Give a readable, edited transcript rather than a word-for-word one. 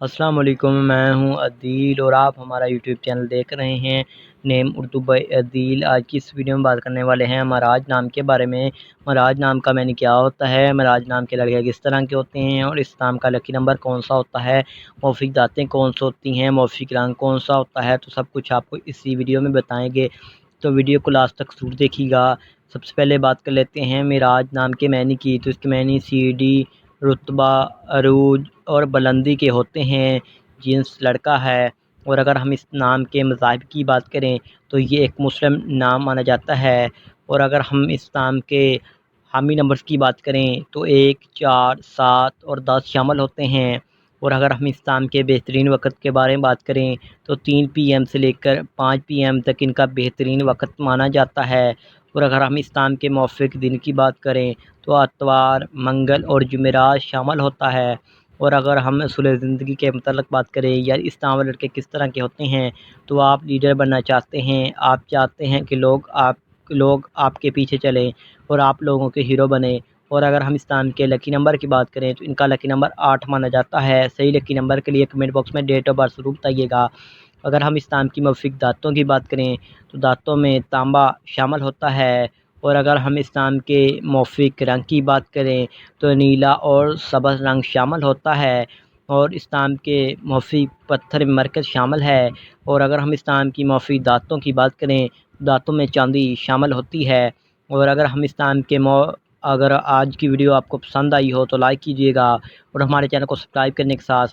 السلام علیکم، میں ہوں عدیل اور آپ ہمارا یوٹیوب چینل دیکھ رہے ہیں نیم اردو بائی عدیل۔ آج کی اس ویڈیو میں بات کرنے والے ہیں مہراج نام کے بارے میں۔ مہراج نام کا معنی کیا ہوتا ہے، مہراج نام کے لڑکے کس طرح کے ہوتے ہیں اور اس نام کا لکی نمبر کون سا ہوتا ہے، موافق ذاتیں کون سی ہوتی ہیں، موافق رنگ کون سا ہوتا ہے، تو سب کچھ آپ کو اسی ویڈیو میں بتائیں گے، تو ویڈیو کو لاسٹ تک ضرور دیکھیے گا۔ سب سے پہلے بات کر لیتے ہیں مہراج نام کے معنی کی، تو اس کے معنی سیڑھی، رتبہ، عروج اور بلندی کے ہوتے ہیں۔ جنس لڑکا ہے، اور اگر ہم اس نام کے مذاہب کی بات کریں تو یہ ایک مسلم نام مانا جاتا ہے، اور اگر ہم اس نام کے حامی نمبرز کی بات کریں تو 1، 4، 7 اور 10 شامل ہوتے ہیں، اور اگر ہم اس نام کے بہترین وقت کے بارے میں بات کریں تو 3 PM سے لے کر 5 PM تک ان کا بہترین وقت مانا جاتا ہے، اور اگر ہم اس نام کے موافق دن کی بات کریں تو اتوار، منگل اور جمعرات شامل ہوتا ہے، اور اگر ہم اصول زندگی کے متعلق بات کریں یا اس نام والے لڑکے کس طرح کے ہوتے ہیں، تو آپ لیڈر بننا چاہتے ہیں، آپ چاہتے ہیں کہ لوگ آپ کے پیچھے چلیں اور آپ لوگوں کے ہیرو بنیں، اور اگر ہم اس نام کے لکی نمبر کی بات کریں تو ان کا لکی نمبر 8 مانا جاتا ہے۔ صحیح لکی نمبر کے لیے کمنٹ باکس میں ڈیٹ آف برتھ ضرور بتائیے گا۔ اگر ہم اس نام کی موافق دانتوں کی بات کریں تو دانتوں میں تانبا شامل ہوتا ہے، اور اگر ہم اس نام کے موافق رنگ کی بات کریں تو نیلا اور سبز رنگ شامل ہوتا ہے، اور اس نام کے موافق پتھر مرکز شامل ہے، اور اگر ہم اس نام کی موافق دانتوں کی بات کریں دانتوں میں چاندی شامل ہوتی ہے، اور اگر ہم اس نام کے اگر آج کی ویڈیو آپ کو پسند آئی ہو تو لائک کیجیے گا، اور ہمارے چینل کو سبسکرائب کرنے کے ساتھ